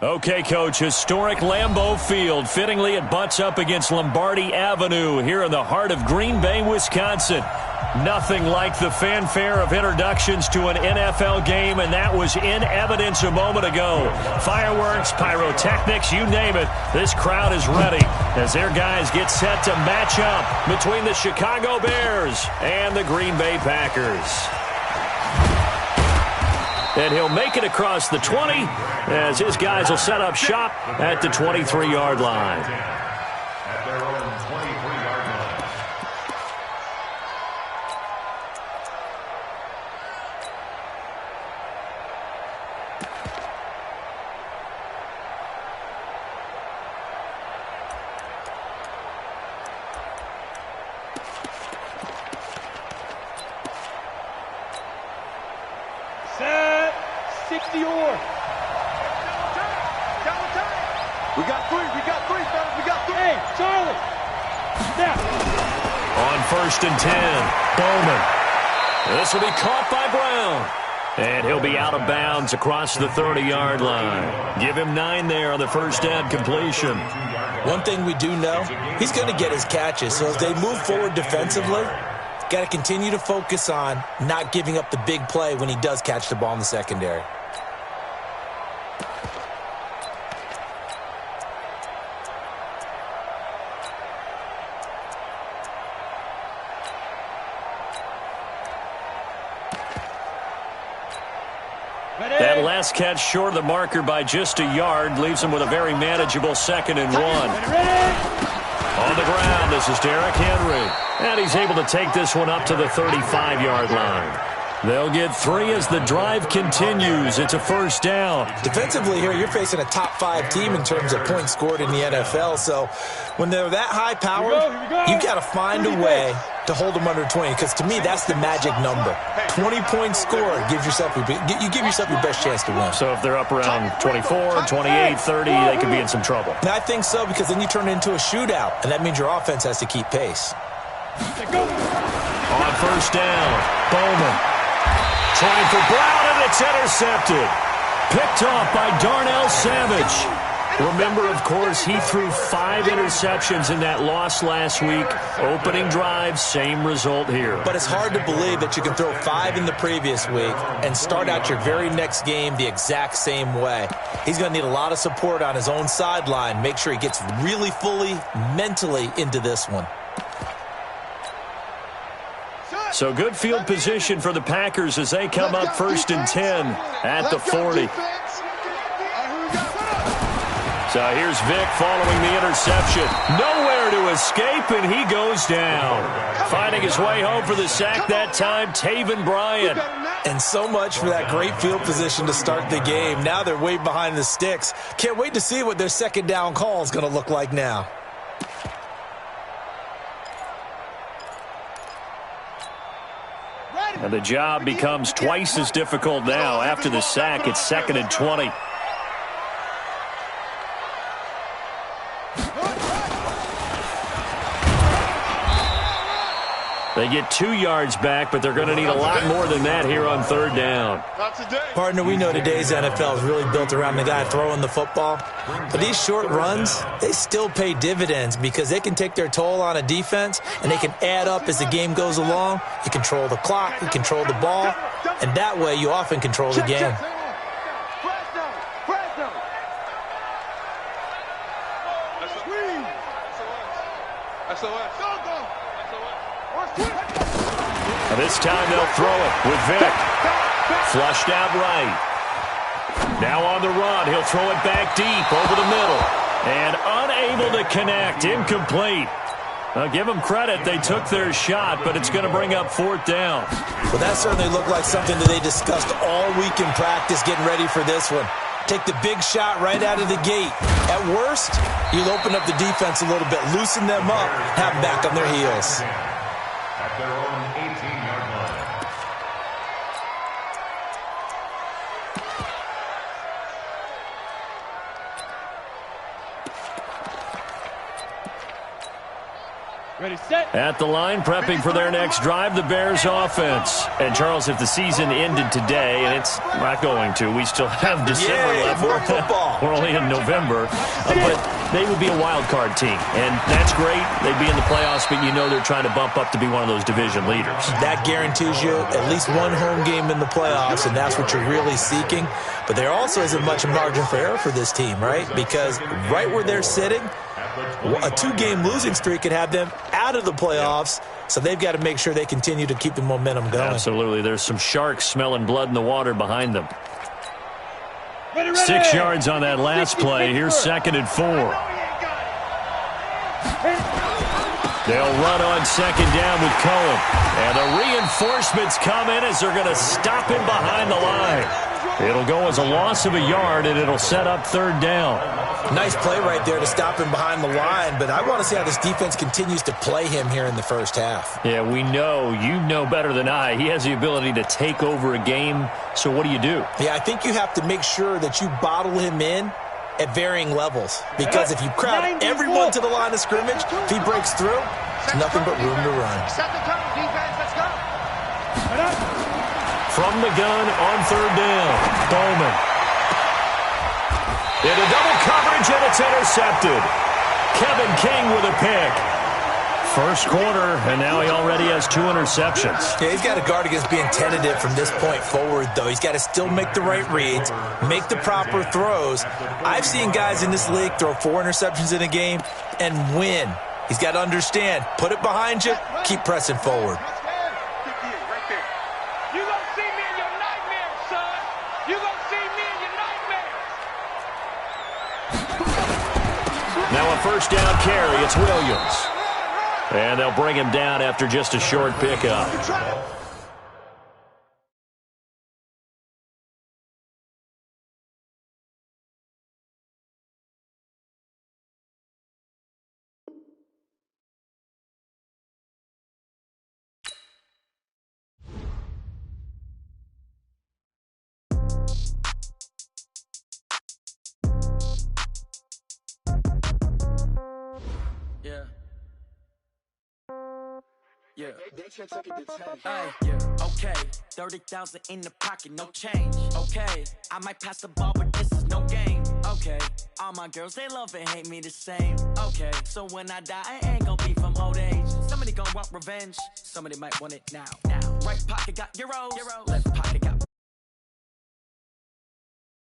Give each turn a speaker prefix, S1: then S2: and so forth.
S1: Okay, Coach, historic Lambeau Field. Fittingly, it butts up against Lombardi Avenue here in the heart of Green Bay, Wisconsin. Nothing like the fanfare of introductions to an NFL game, and that was in evidence a moment ago. Fireworks, pyrotechnics, you name it. This crowd is ready as their guys get set to match up between the Chicago Bears and the Green Bay Packers. And he'll make it across the 20 as his guys will set up shop at the 23-yard line.
S2: At their own 23-yard line.
S3: Set 60 or. We got three, fellas, we got three. Hey, Charlie, snap.
S1: On 1st and 10, Bowman. This will be caught by Brown. And he'll be out of bounds across the 30-yard line. Give him 9 there on the first down completion.
S4: One thing we do know, he's going to get his catches. So as they move forward defensively, got to continue to focus on not giving up the big play when he does catch the ball in the secondary.
S1: That last catch short of the marker by just a yard leaves him with a very manageable 2nd and 1. On the ground, this is Derrick Henry. And he's able to take this one up to the 35-yard line. They'll get 3 as the drive continues. It's a first down.
S4: Defensively here, you're facing a top-5 team in terms of points scored in the NFL. So when they're that high-powered, you got to find a way to hold them under 20. Because to me, that's the magic number. 20 points scored. You give yourself your best chance to win.
S1: So if they're up around 24, 28, 30, they could be in some trouble.
S4: And I think so, because then you turn it into a shootout. And that means your offense has to keep pace.
S1: On first down, Bowman. Trying for Brown, and it's intercepted. Picked off by Darnell Savage. Remember, of course, he threw 5 interceptions in that loss last week. Opening drive, same result here.
S4: But it's hard to believe that you can throw 5 in the previous week and start out your very next game the exact same way. He's going to need a lot of support on his own sideline. Make sure he gets really fully, mentally into this one.
S1: So good field position for the Packers as they come up 1st and 10 at the 40. So here's Vick following the interception. Nowhere to escape, and he goes down. Finding his way home for the sack that time, Taven Bryan.
S4: And so much for that great field position to start the game. Now they're way behind the sticks. Can't wait to see what their second down call is going to look like now.
S1: And the job becomes twice as difficult now. After the sack, it's 2nd and 20. They get 2 yards back, but they're going to need a lot more than that here on 3rd down.
S4: Partner, we know today's NFL is really built around the guy throwing the football. But these short runs, they still pay dividends because they can take their toll on a defense, and they can add up as the game goes along. You control the clock, you control the ball, and that way you often control the game.
S1: This time they'll throw it with Vick. Flushed out right. Now on the run, he'll throw it back deep over the middle. And unable to connect, incomplete. I'll give them credit, they took their shot, but it's going to bring up 4th down.
S4: Well, that certainly looked like something that they discussed all week in practice, getting ready for this one. Take the big shot right out of the gate. At worst, you'll open up the defense a little bit, loosen them up, have them back on their heels.
S2: At their own 18-yard line.
S3: Ready, set.
S1: At the line, prepping for their next drive, the Bears offense. And, Charles, if the season ended today, and it's not going to, we still have December left.
S4: More football.
S1: We're only in November. But they would be a wild card team. And that's great. They'd be in the playoffs, but you know they're trying to bump up to be one of those division leaders.
S4: That guarantees you at least one home game in the playoffs, and that's what you're really seeking. But there also isn't much margin for error for this team, right? Because right where they're sitting, a 2-game losing streak could have them out of the playoffs, so they've got to make sure they continue to keep the momentum going.
S1: Absolutely. There's some sharks smelling blood in the water behind them.
S3: Ready.
S1: 6 yards on that last play. Here's 2nd and 4. They'll run on 2nd down with Cohen. And the reinforcements come in as they're going to stop him behind the line. It'll go as a loss of a yard, and it'll set up 3rd down.
S4: Nice play right there to stop him behind the line, but I want to see how this defense continues to play him here in the first half.
S1: Yeah, we know. You know better than I. He has the ability to take over a game, so what do you do?
S4: Yeah, I think you have to make sure that you bottle him in at varying levels, because if you crowd everyone to the line of scrimmage, if he breaks through, it's nothing but room to run.
S3: Set the tone, defense, let's go.
S1: From the gun on 3rd down, Bowman. Into double coverage, and it's intercepted. Kevin King with a pick. First quarter, and now he already has 2 interceptions.
S4: Yeah, he's got to guard against being tentative from this point forward, though. He's got to still make the right reads, make the proper throws. I've seen guys in this league throw 4 interceptions in a game and win. He's got to understand, put it behind you, keep pressing forward.
S3: You gonna see me in your nightmares, son. You gonna see me in your nightmares.
S1: Now a 1st down carry. It's Williams. And they'll bring him down after just a short pickup.
S5: Yeah. Okay, 30,000 in the pocket, no change. Okay, I might pass the ball, but this is no game. Okay, all my girls, they love and hate me the same. Okay, so when I die, I ain't gonna be from old age. Somebody gonna want revenge, somebody might want it now. Right pocket got euros, left pocket